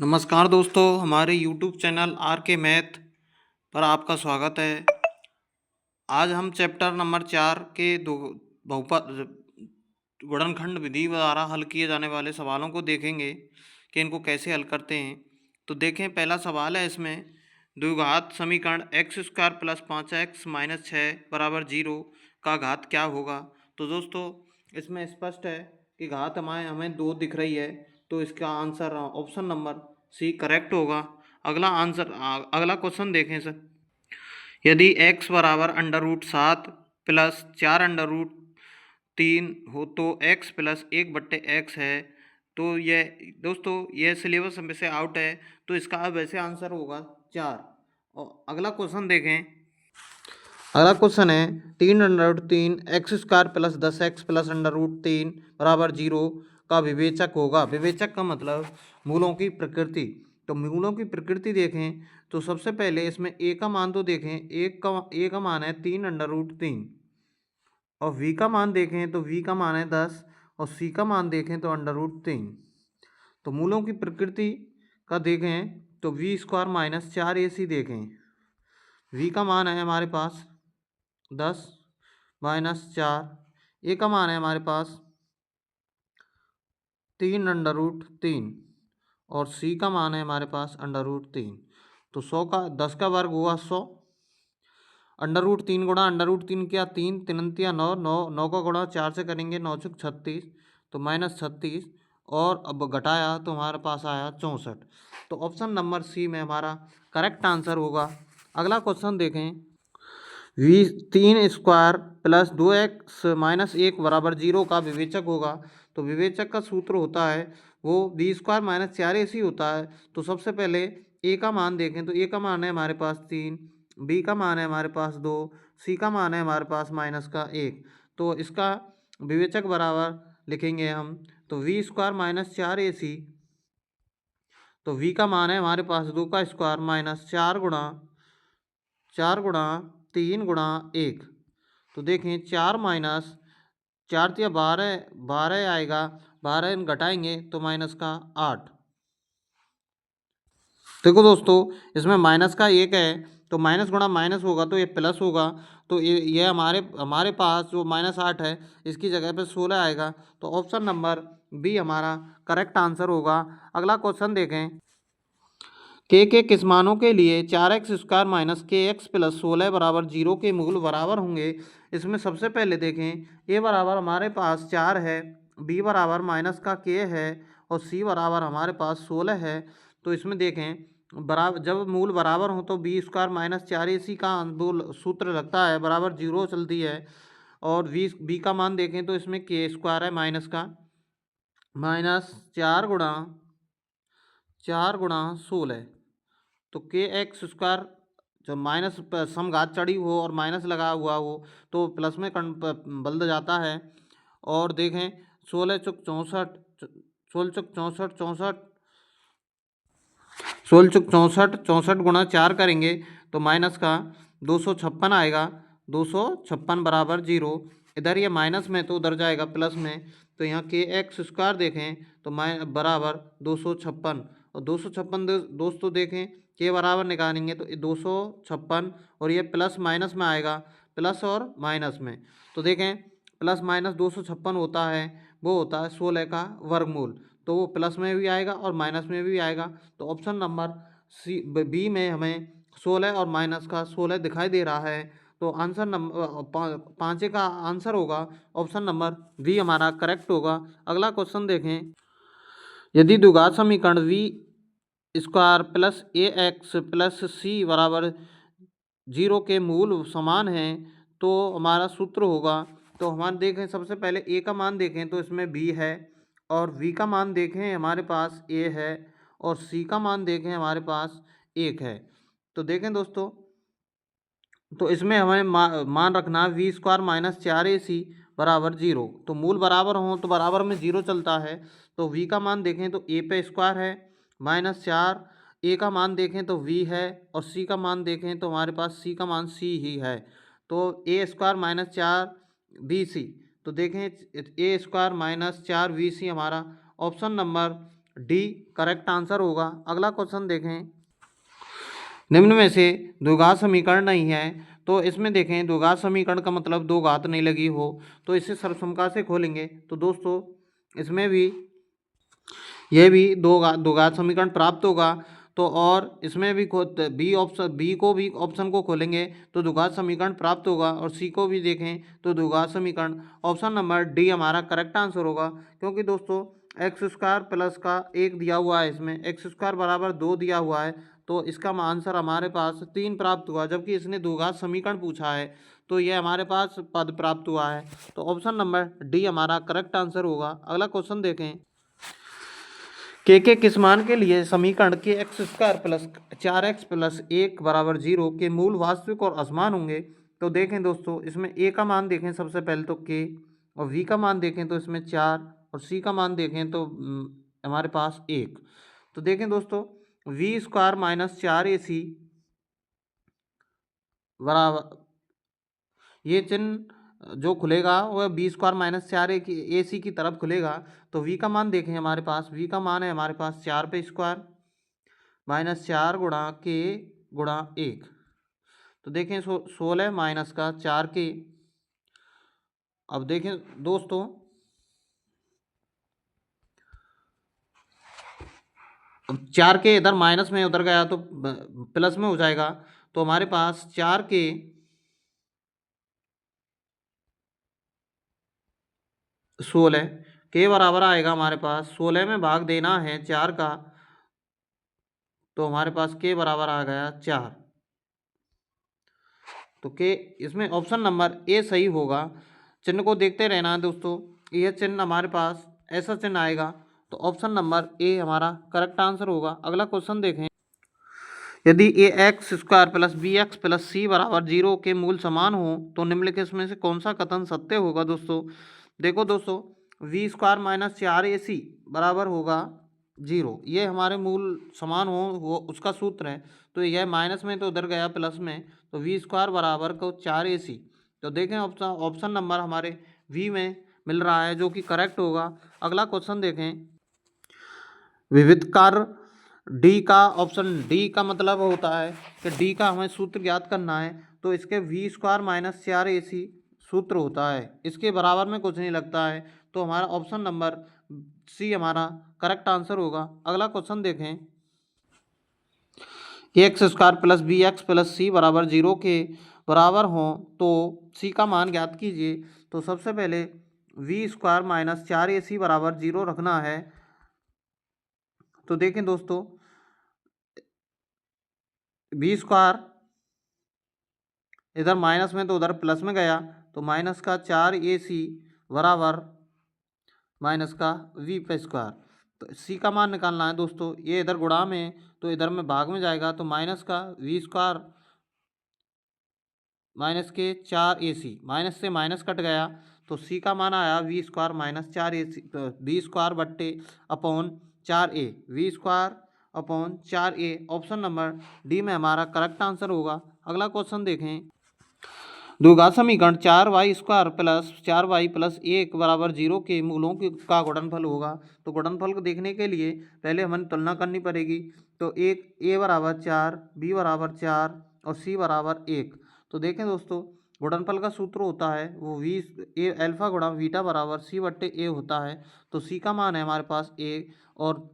नमस्कार दोस्तों, हमारे यूट्यूब चैनल आर के मैथ पर आपका स्वागत है। आज हम चैप्टर नंबर 4 के दो बहुपद गुणनखंड विधि द्वारा हल किए जाने वाले सवालों को देखेंगे कि इनको कैसे हल करते हैं। तो देखें, पहला सवाल है इसमें द्विघात समीकरण x square plus 5x minus 6 बराबर 0 का घात क्या होगा। तो दोस्तों इसमें स्पष्ट है कि घात हमें 2 दिख रही है, तो इसका answer option number C correct होगा। अगला क्वेश्चन देखें सर। यदि x बराबर अंडर रूट 7 प्लस 4 अंडर रूट 3 हो तो x प्लस 1/x है। तो ये दोस्तों ये सिलेबस में से आउट है, तो इसका अब वैसे आंसर होगा 4। और अगला क्वेश्चन देखें। अगला क्वेश्चन है 3 under root 3 X square plus 10x plus under root 3 बराबर 0 का विवेचक होगा। विवेचक का मतलब मूलों की प्रकृति। तो मूलों की प्रकृति देखें तो सबसे पहले इसमें ए का मान तो देखें, ए का मान है 3 अंडर रूट 3 और वी का मान देखें तो वी का मान है 10 और सी का मान देखें तो अंडर रूट 3। तो मूलों की प्रकृति का देखें तो वी स्क्वायर माइनस 4ac देखें, वी का मान है हमारे पास 10 माइनस 4, ए का मान है हमारे पास 3 अंडर रूट 3 और सी का मान है हमारे पास अंडर रूट 3। तो 100 का 10 का वर्ग हुआ 100, अंडर रूट 3 गुणा अंडर रूट 3 क्या 3 3 9 9 9 का गुणा 4 से करेंगे 9 छुक 36, तो -36 और अब घटाया तो हमारे पास आया 64। तो ऑप्शन नंबर सी में हमारा करेक्ट आंसर होगा। अगला क्वेश्चन देखें। We 3 square plus 2x minus 1 बराबर 0 का विवेचक होगा। तो विवेचक का सूत्र होता है वो बी स्क्वायर माइनस 4ac होता है। तो सबसे पहले ए का मान देखें तो ए का मान है हमारे पास 3, बी का मान है हमारे पास 2, सी का मान है हमारे पास -1। तो इसका विवेचक बराबर लिखेंगे हम तो वी स्क्वायर माइनस 4ac, तो वी का मान है हमारे पास 2 का स्क्वायर माइनस 4 गुणा 3 गुणा 1। तो देखें 4 माइनस 4 या 12 12 आएगा, 12 घटाएंगे तो माइनस का 8। देखो दोस्तों इसमें माइनस का 1 है, तो माइनस गुणा माइनस होगा तो ये प्लस होगा। तो ये हमारे हमारे पास जो -8 है इसकी जगह पे 16 आएगा। तो ऑप्शन नंबर बी हमारा करेक्ट आंसर होगा। अगला क्वेश्चन देखें। के किस मानों के लिए 4x स्क्वायर माइनस के एक्स प्लस 16 बराबर 0 के मूल बराबर होंगे। इसमें सबसे पहले देखें ए बराबर हमारे पास 4 है, बी बराबर माइनस का के है और सी बराबर हमारे पास 16 है। तो इसमें देखें बराबर जब मूल बराबर हो तो बी स्क्वायर माइनस 4ac का दो सूत्र लगता है बराबर 0 चलती है। और बी का मान देखें तो इसमें के स्क्वायर है माइनस का माइनस 4 गुणा 16। तो के एक्स स्क्वायर जब माइनस समघात चढ़ी हो और माइनस लगा हुआ हो तो प्लस में बदल जाता है। और देखें 16 चुक 64, 16 चुक 64 64, 16 चुक 64 64 गुणा 4 करेंगे तो माइनस का 256 आएगा, 256 बराबर 0। इधर ये माइनस में तो उधर जाएगा प्लस में। तो यहाँ के एक्स स्क्वायर देखें तो बराबर 256 और 256 दोस्तों देखें के बराबर निकालेंगे तो 256 और ये प्लस माइनस में आएगा, प्लस और माइनस में। तो देखें प्लस माइनस 256 होता है वो होता है 16 का वर्गमूल, तो वो प्लस में भी आएगा और माइनस में भी आएगा। तो ऑप्शन नंबर सी बी में हमें 16 और माइनस का 16 दिखाई दे रहा है। तो आंसर नंबर 5 का आंसर होगा ऑप्शन नंबर बी हमारा करेक्ट होगा। अगला क्वेश्चन देखें। यदि द्विघात समीकरण b square plus a x plus c बराबर 0 के मूल समान हैं तो हमारा सूत्र होगा। तो हमारे देखें सबसे पहले ए का मान देखें तो इसमें बी है और वी का मान देखें हमारे पास ए है और सी का मान देखें हमारे पास 1 है। तो देखें दोस्तों तो इसमें हमें मान रखना है वी स्क्वायर माइनस 4ac बराबर 0। तो मूल बराबर हों तो बराबर में 0 चलता है। तो वी का मान देखें तो ए पे स्क्वायर है -4, ए का मान देखें तो वी है और सी का मान देखें तो हमारे पास सी का मान सी ही है। तो ए स्क्वायर -4 bc, तो देखें ए स्क्वायर -4 bc हमारा option number D correct answer होगा। अगला क्वेश्चन देखें, निम्न में से द्विघात समीकरण नहीं है, तो इसमें देखें द्विघात समीकरण का मतलब दो घात नहीं लगी हो, तो इसे सर्वसमता से खोलेंगे तो दोस्तों इसमें भी ये भी दो घात समीकरण प्राप्त होगा। तो और इसमें भी बी को भी ऑप्शन को खोलेंगे तो द्विघात समीकरण प्राप्त होगा, और सी को भी देखें तो द्विघात समीकरण। ऑप्शन नंबर डी हमारा करेक्ट आंसर होगा, क्योंकि दोस्तों एक्स स्क्वायर प्लस का एक दिया हुआ है, इसमें एक्स स्क्वायर बराबर 2 दिया हुआ है, तो इसका आंसर हमारे पास 3 प्राप्त हुआ, जबकि इसने द्विघात समीकरण पूछा है तो ये हमारे पास पद प्राप्त हुआ है। तो ऑप्शन नंबर डी हमारा करेक्ट आंसर होगा। अगला क्वेश्चन देखें, के किस मान के लिए समीकरण के x square plus 4x plus 1 बराबर 0 के मूल वास्तविक और असमान होंगे। तो देखें दोस्तों इसमें ए का मान देखें सबसे पहले तो के, और वी का मान देखें तो इसमें 4, और सी का मान देखें तो हमारे पास 1। तो देखें दोस्तों वी स्क्वायर माइनस 4ac बराबर, ये चिन्ह जो खुलेगा वह बी स्क्वायर माइनस 4ac की तरफ खुलेगा। तो वी का मान देखें, हमारे पास वी का मान है हमारे पास 4 पे स्क्वायर माइनस 4 गुणा के गुणा 1। तो देखें 16 माइनस का 4 के। अब देखें दोस्तों अब 4 के इधर माइनस में उधर गया तो प्लस में हो जाएगा। तो हमारे पास 4 के 16 के बराबर आएगा, हमारे पास 16 में भाग देना है 4 का, तो हमारे पास के बराबर आ गया 4। तो के इसमें ऑप्शन नंबर ए सही होगा। चिन्ह को देखते रहना है दोस्तों, यह चिन्ह हमारे पास ऐसा चिन्ह आएगा, तो ऑप्शन नंबर ए हमारा करेक्ट आंसर होगा। अगला क्वेश्चन देखें, यदि a x square plus b x plus c बराबर 0 के मूल समान हो तो निम्नलिखित में से कौन सा कथन सत्य होगा। दोस्तों देखो दोस्तों वी स्क्वायर माइनस 4ac बराबर होगा 0, ये हमारे मूल समान हो वो उसका सूत्र है। तो यह माइनस में तो उधर गया प्लस में, तो वी स्क्वायर बराबर को 4ac। तो देखें ऑप्शन नंबर हमारे वी में मिल रहा है, जो कि करेक्ट होगा। अगला क्वेश्चन देखें, विविध कार्य डी का, ऑप्शन डी का मतलब होता है कि डी का हमें सूत्र ज्ञात करना है, तो इसके वी स्क्वायर माइनस 4ac सूत्र होता है, इसके बराबर में कुछ नहीं लगता है, तो हमारा ऑप्शन नंबर सी हमारा करेक्ट आंसर होगा। अगला क्वेश्चन देखें, x square plus b x plus c बराबर 0 के बराबर हों तो सी का मान ज्ञात कीजिए। तो सबसे पहले वी स्क्वायर माइनस 4ac बराबर 0 रखना है। तो देखें दोस्तों बी स्क्वायर इधर माइनस में तो उधर प्लस में गया, तो माइनस का 4ac बराबर माइनस का वी पे स्क्वायर। तो सी का मान निकालना है दोस्तों, ये इधर गुणा में तो इधर में भाग में जाएगा, तो माइनस का वी स्क्वायर माइनस के 4ac, माइनस से माइनस कट गया, तो सी का मान आया we square minus 4ac, we square बट्टे upon 4a, we square upon 4a। Option number D में हमारा करेक्ट आंसर होगा। अगला क्वेश्चन देखें, द्विघात समीकरण 4y square plus 4y plus 1 बराबर 0 के मूलों का गुणनफल होगा। तो गुणनफल को देखने के लिए पहले हमें तुलना करनी पड़ेगी। तो एक ए बराबर 4, बी बराबर 4 और सी बराबर 1। तो देखें दोस्तों गुणनफल का सूत्र होता है वो वी ए अल्फा गुणा बीटा बराबर सी बट्टे ए होता है। तो सी का मान है हमारे पास 1 और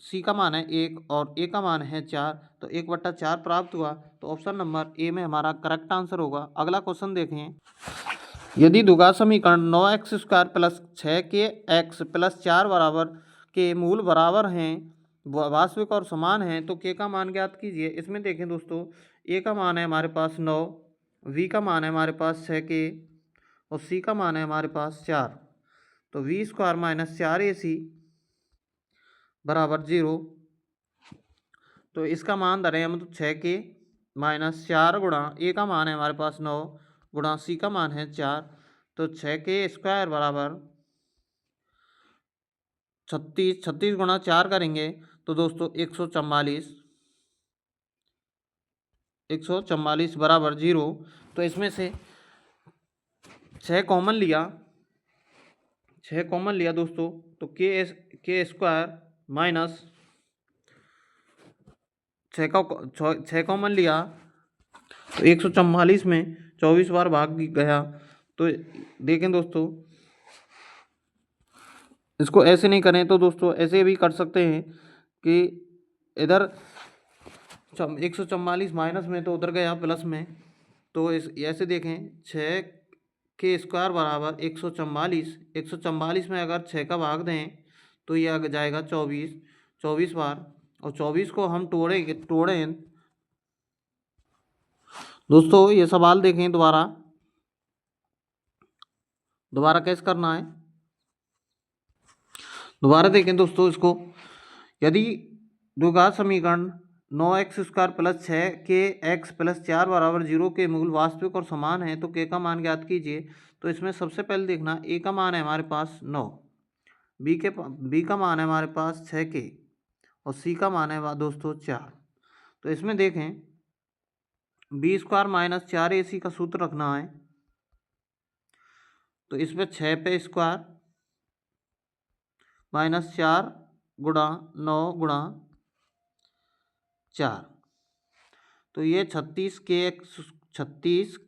सी का मान है 1 और ए का मान है 4, तो 1/4 प्राप्त हुआ। तो ऑप्शन नंबर ए में हमारा करेक्ट आंसर होगा। अगला क्वेश्चन देखें, यदि द्विघात समीकरण 9x square plus 6 x plus 4 बराबर के मूल बराबर हैं, वास्तविक और समान हैं, तो के का मान ज्ञात कीजिए। इसमें देखें दोस्तों ए का मान है हमारे पास 9, वी का मान है हमारे पास 6 और सी का मान है हमारे पास 4। तो वी स्क्वायर माइनस 4ac बराबर 0, तो इसका मान धरें हम तो 6 माइनस 4 गुणा ए का मान है हमारे पास 9 गुणा सी का मान है 4, तो 6 स्क्वायर बराबर 36, 36 गुणा 4 करेंगे तो दोस्तों 144 बराबर 0। तो इसमें से 6 कॉमन लिया दोस्तों, तो के स्क्वायर माइनस 6 कॉमन लिया तो 144 में 24 बार भाग गया। तो देखें दोस्तों, इसको ऐसे नहीं करें तो दोस्तों ऐसे भी कर सकते हैं कि इधर 144 माइनस में तो उधर गया प्लस में। तो इस ऐसे देखें, 6 के स्क्वायर बराबर 144 में अगर 6 का भाग दें तो ये आ जाएगा 24 बार। और 24 को हम तोड़ें दोस्तों, ये सवाल देखें दोबारा कैसे करना है। दोबारा देखें दोस्तों इसको, यदि द्विघात समीकरण 9x² + 6 के x + 4 बराबर 0 के मूल वास्तविक और समान है तो k का मान ज्ञात कीजिए। तो इसमें सबसे पहले देखना, a का मान है हमारे पास 9, b का मान है हमारे पास 6k और c का मान है दोस्तों 4। तो इसमें देखें, b² - 4ac का सूत्र रखना है। तो इसमें 6 पे स्क्वायर -4 गुणा 9 गुणा 4, तो ये 36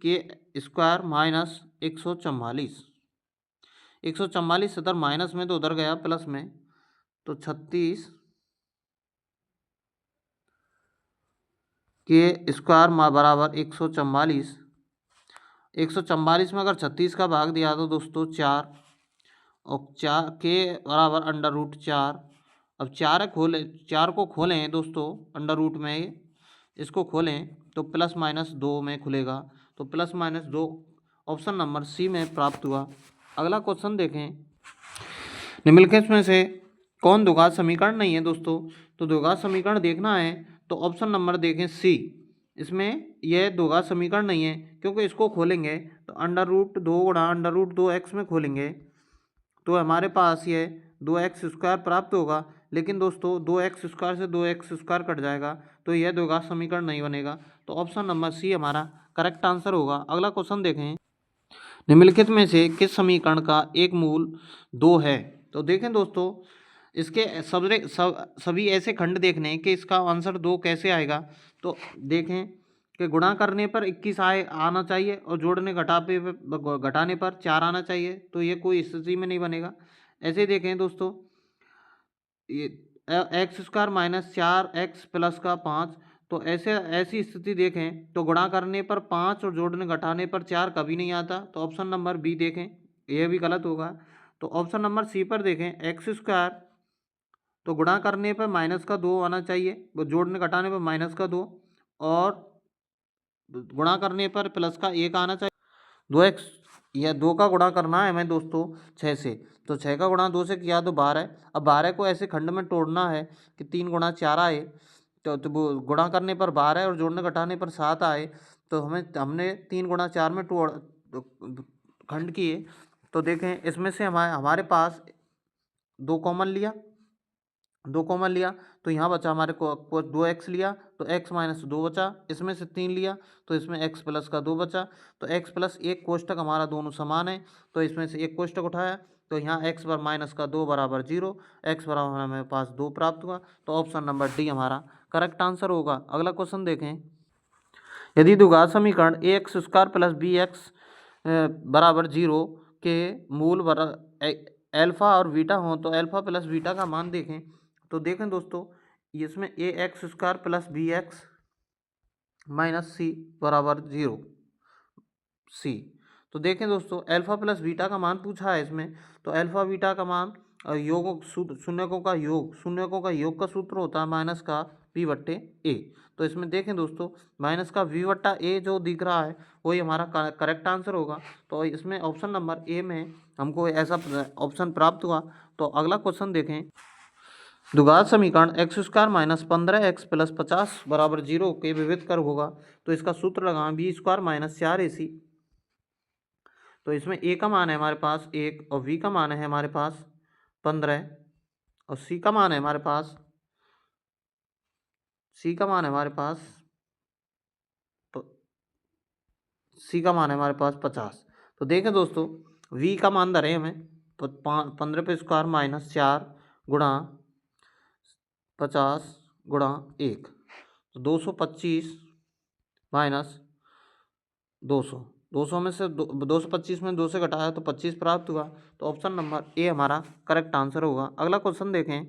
के स्क्वायर माइनस 144। 144 इधर माइनस में तो उधर गया प्लस में, तो 36 के स्क्वायर बराबर 144। 144 में अगर 36 का भाग दिया तो दोस्तों 4, और 4 के बराबर √4। अब 4 को खोलें दोस्तों अंडर रूट में, इसको खोलें तो ±2 में खुलेगा। तो ±2 ऑप्शन नंबर सी में प्राप्त हुआ। अगला क्वेश्चन देखें, निम्नलिखित में से कौन द्विघात समीकरण नहीं है दोस्तों। तो द्विघात समीकरण देखना है तो ऑप्शन नंबर देखें सी, इसमें यह द्विघात समीकरण नहीं है क्योंकि इसको खोलेंगे तो √2 गुणा √2x में खोलेंगे तो हमारे पास ये 2x² प्राप्त होगा। लेकिन दोस्तों 2x² से 2x² कट जाएगा तो यह द्विघात समीकरण नहीं बनेगा। तो ऑप्शन नंबर सी हमारा करेक्ट आंसर होगा। अगला क्वेश्चन देखें, निम्नलिखित में से किस समीकरण का एक मूल 2 है। तो देखें दोस्तों, इसके सभी ऐसे खंड देखने हैं कि इसका आंसर 2 कैसे आएगा। तो देखें कि गुणा करने पर 21 आना चाहिए और जोड़ने घटाने पर 4 आना चाहिए, तो ये कोई स्थिति में नहीं बनेगा। ऐसे देखें दोस्तों, ये x² - 4x + 5, तो ऐसी स्थिति देखें तो गुणा करने पर 5 और जोड़ने घटाने पर 4 कभी नहीं आता। तो ऑप्शन नंबर बी देखें, यह भी गलत होगा। तो ऑप्शन नंबर सी पर देखें, x² तो गुणा करने पर -2 आना चाहिए, जोड़ने घटाने पर -2 और गुणा करने पर +1 आना चाहिए। 2x या 2 का गुणा करना है हमें दोस्तों 6 से, तो 6 का गुणा 2 से किया तो 12। अब 12 को ऐसे खंड में तोड़ना है कि 3 गुणा 4 आए, तो वो गुणा करने पर 12 और जोड़ने घटाने पर 7 आए। तो हमने 3 गुणा 4 में खंड किए। तो देखें इसमें से हमारे पास 2 कॉमन लिया, तो यहाँ बचा हमारे को 2x लिया तो x - 2 बचा। इसमें से 3 लिया तो इसमें x प्लस का 2 बचा। तो x प्लस 1 कोष्टक हमारा दोनों समान है, तो इसमें से एक कोष्टक उठाया तो यहाँ x पर -2 बराबर 0, x बराबर हमारे पास 2 प्राप्त हुआ। तो ऑप्शन नंबर डी हमारा करेक्ट आंसर होगा। अगला क्वेश्चन देखें, यदि द्विघात समीकरण ax² + bx बराबर 0 के मूल अल्फा और बीटा हों तो अल्फा प्लस बीटा का मान देखें। तो देखें दोस्तों, इसमें ax² + bx - c बराबर 0 c। तो देखें दोस्तों, अल्फा प्लस बीटा का मान पूछा है इसमें, तो अल्फा बीटा का मान शून्यकों का योग का सूत्र होता है माइनस का v/a। तो इसमें देखें दोस्तों, माइनस का v/a जो दिख रहा है वही हमारा करेक्ट आंसर होगा। तो इसमें ऑप्शन नंबर ए में हमको ऐसा ऑप्शन प्राप्त हुआ। तो अगला क्वेश्चन देखें, द्विघात समीकरण x² - 15x + 50 बराबर 0 के विविध कर होगा। तो इसका सूत्र लगाएं, b² - 4ac। तो इसमें a का मान है हमारे पास 1 और v का मान है हमारे पास 15 और c का मान है हमारे पास 50। तो देखें दोस्तों, v का मान धरे हमें 15 पे स्क्वायर -4 गुणा 50 गुणा 1, तो 225 माइनस 200, 200 में से 225 में 2 से घटाया तो 25 प्राप्त हुआ। तो ऑप्शन नंबर ए हमारा करेक्ट आंसर होगा। अगला क्वेश्चन देखें।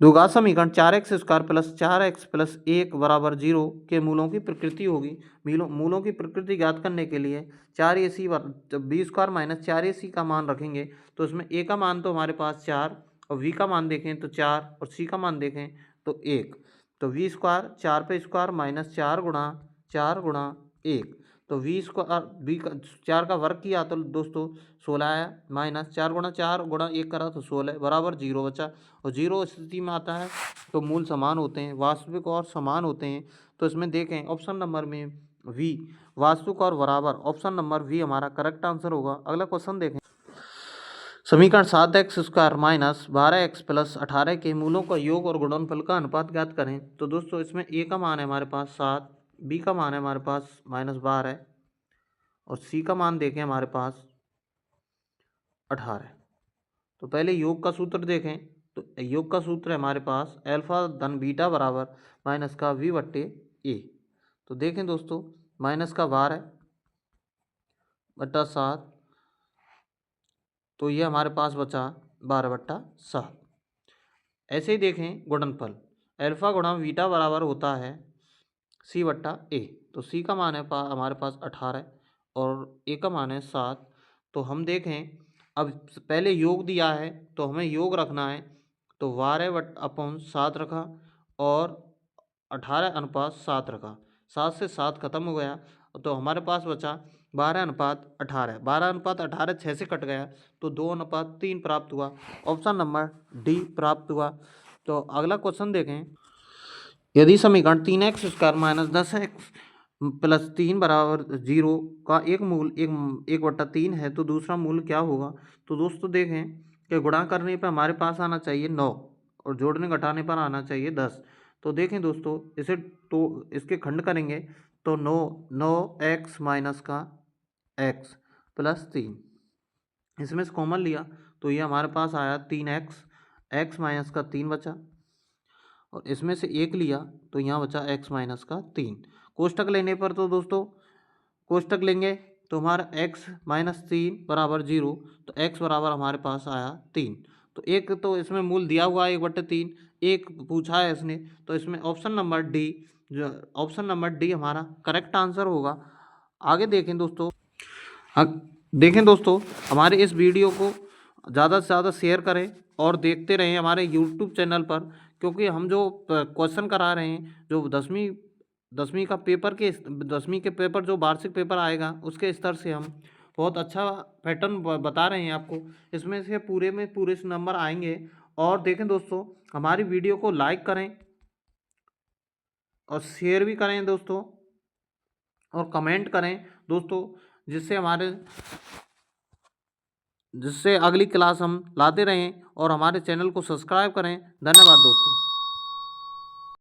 द्विघात समीकरण 4x² प्लस 4x प्लस 1 बराबर 0 के मूलों की प्रकृति होगी। मूलों की प्रकृति ज्ञात करने के लिए 4ac b² माइनस 4ac का मान रखेंगे। तो इसमें a का मान तो हमारे पास 4 और v का मान देखें तो 4 और c का मान देखें तो 1। तो v स्क्वायर 4 पे स्क्वायर माइनस 4 गुणा 1, तो v स्क्वायर बी का 4 का वर्ग किया तो दोस्तों 16 आया, माइनस 4 गुणा 4 गुणा 1 करा तो 16 बराबर 0 बचा। और 0 स्थिति में आता है तो मूल समान होते हैं, वास्तविक और समान होते हैं। तो इसमें देखें ऑप्शन नंबर में v वास्तविक और बराबर, ऑप्शन नंबर v हमारा करेक्ट आंसर होगा। अगला क्वेश्चन देखें। समीकरण 7x² माइनस 12x प्लस 18 के मूलों का योग और गुणनफल का अनुपात ज्ञात करें। तो दोस्तों इसमें a का मान है हमारे पास 7, b का मान है हमारे पास -12 और c का मान देखें हमारे पास 18। तो पहले योग का सूत्र देखें। तो योग का सूत्र है हमारे पास अल्फा धन बीटा बराबर माइनस का v/a। तो देखें दोस्तों माइनस का 12/7, तो ये हमारे पास बचा 12/7। ऐसे ही देखें गुणनफल, अल्फा गुणा बीटा बराबर होता है c/a। तो c का मान है हमारे पास 18 और a का मान है 7। तो हम देखें अब पहले योग दिया है तो हमें योग रखना है। तो 12/7 रखा और 18/7 रखा, 7 से 7 खत्म हो गया तो हमारे पास बचा 12/18। 12/18 6 से कट गया तो 2/3 प्राप्त हुआ। ऑप्शन नंबर डी प्राप्त हुआ। तो अगला क्वेश्चन देखें। यदि समीकरण 3x² माइनस 10x प्लस 3 बराबर 0 का एक मूल 1/3 है तो दूसरा मूल क्या होगा। तो दोस्तों देखें कि गुणा करने पर हमारे पास आना चाहिए 9 और जोड़ने घटाने पर आना चाहिए 10। तो देखें दोस्तों इसे तो इसके खंड करेंगे तो 9x माइनस का x प्लस 3, इसमें से कॉमन लिया तो ये हमारे पास आया 3x, x माइनस का 3 बचा और इसमें से 1 लिया तो यहाँ बचा x माइनस का 3। कोष्टक लेने पर तो दोस्तों कोष्टक लेंगे तो हमारा x माइनस 3 बराबर 0, तो x बराबर हमारे पास आया 3। तो एक तो इसमें मूल दिया हुआ है 1/3, एक पूछा है इसने, तो इसमें ऑप्शन नंबर डी, जो ऑप्शन नंबर डी हमारा करेक्ट आंसर होगा। आगे देखें दोस्तों। देखें दोस्तों हमारे इस वीडियो को ज़्यादा से ज़्यादा शेयर करें और देखते रहें हमारे यूट्यूब चैनल पर, क्योंकि हम जो क्वेश्चन करा रहे हैं जो 10वीं का पेपर के 10वीं के पेपर जो वार्षिक पेपर आएगा उसके स्तर से हम बहुत अच्छा पैटर्न बता रहे हैं आपको। इसमें से पूरे में पूरे से नंबर आएंगे। और देखें दोस्तों हमारी वीडियो को लाइक करें और शेयर भी करें दोस्तों और कमेंट करें दोस्तों, जिससे अगली क्लास हम लाते रहें। और हमारे चैनल को सब्सक्राइब करें। धन्यवाद दोस्तों।